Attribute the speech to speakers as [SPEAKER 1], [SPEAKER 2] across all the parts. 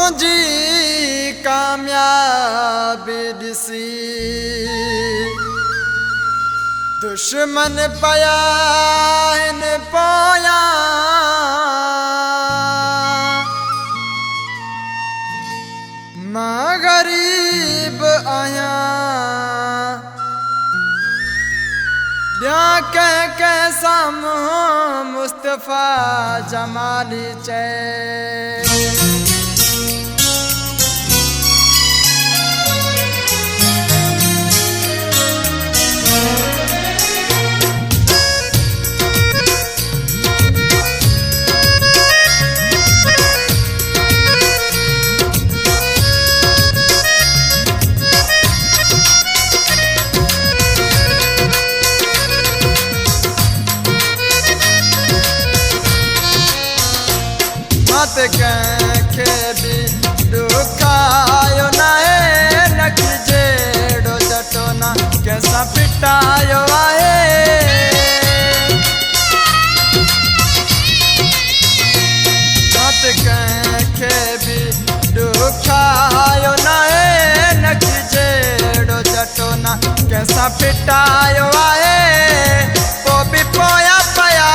[SPEAKER 1] मुझी कामयाबी दिसी दुश्मन पया इन पोया मां गरीब आया कैसा मुस्तफा जमाली चे मत कंखे भी दुखायो ना है नकी जेड़ो जटो ना कैसा पिटायो आहे मत कंखे भी दुखायो ना है नकी जेड़ो जटो ना कैसा पिटायो आहे को भी पोया पया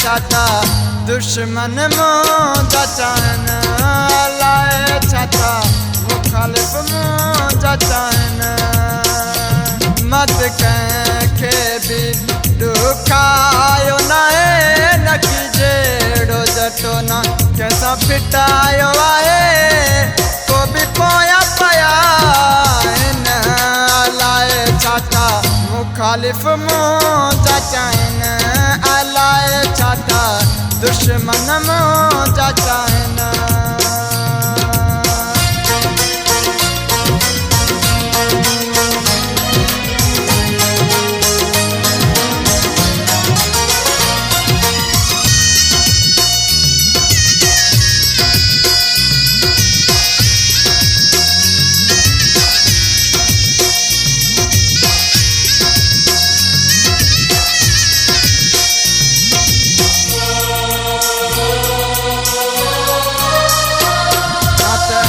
[SPEAKER 1] छाता दुश्मन मुझा चाहन लाए छाता मुखालिफ मुझा चाहन मत कंखे भी दुखायो ना है नकी जेड़ो जटो ना कैसा पिटायो आहे को भी पोया पया लाए छाता मुखालिफ मुझा चाहन अलाए छाता दुश्मन मुझा चाहन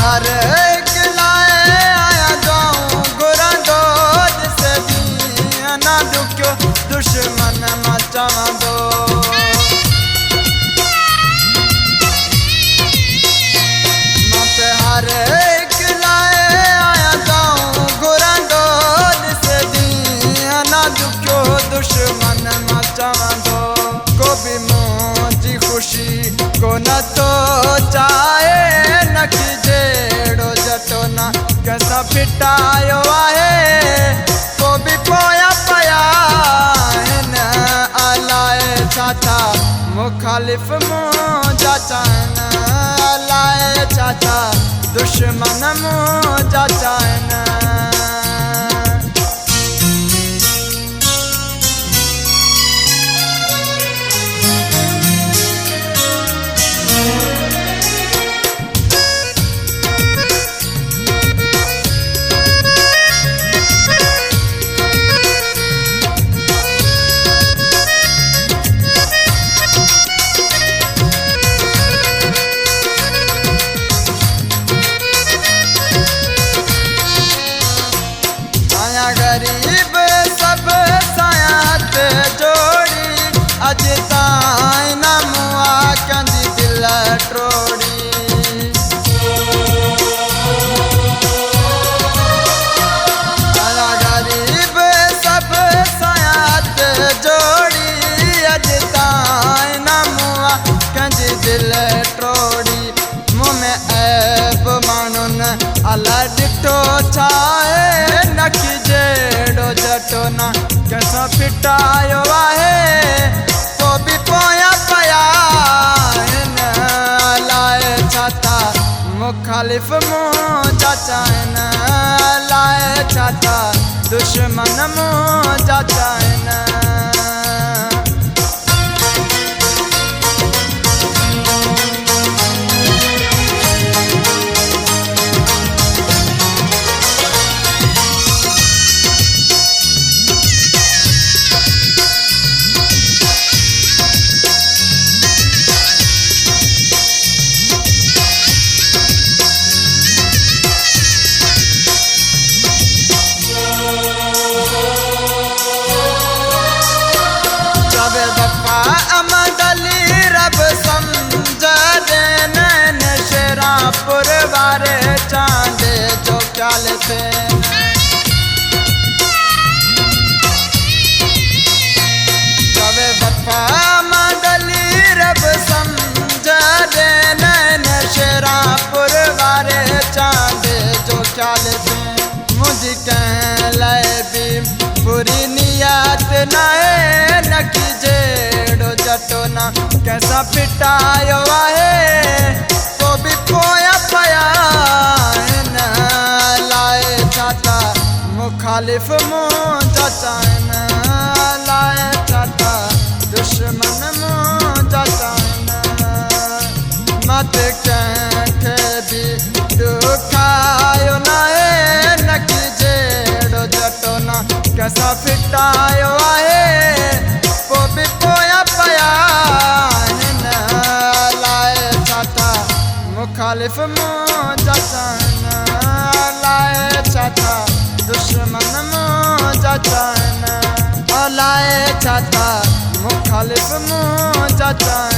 [SPEAKER 1] हर एक लाए आया जाऊं गुरा दोद से भी ना दुख्यो दुश्मन मचा दो मत हर एक लाए आया जाऊं गुरा दोद से भी ना दुख्यो दुश्मन मचा दो को भी मोजी खुशी को न तो चाहे नकी जेड़ो जटो ना कैसा पिटायो आहे को भी पोया पया अलाए छाता मुखालिफ मुझा चाहन अलाए छाता दुश्मन मुझा चाहन गरीब सब सायात जोड़ी अज ताई ना मुआ कंदी दिल ट्रोड़ी गरीब सब सायात जोड़ी अज ताई ना मुआ कंदी दिल ट्रोड़ी मुँह में ऐब मानुन अल्लाह डिटो छाए नकी जेड़ो जटो ना कैसा पिटायो आहे को भी पोया पया लाए छाता मुखालिफ मुझा चाहन लाए छाता दुश्मन मुझा चाहन न कैसा पिटायो आहे तो भी पोया पया न लाए छाता मुखालिफ मुंहिंजा चाइनि लाए छाता दुश्मन मुंहिंजा चाइनि मत कंहिंखे बि ॾुखायो न आहे न कि जहिड़ो जटो न कैसा फिटायो आहे पोइ बि पोया पया आहिनि लाए छाता मुखालिफ़ मुंहिंजा चाइनि लाए छाता दुश्मन मुंहिंजा चाइनि लाए छाता मुखालिफ़ मुंहिंजा चाइनि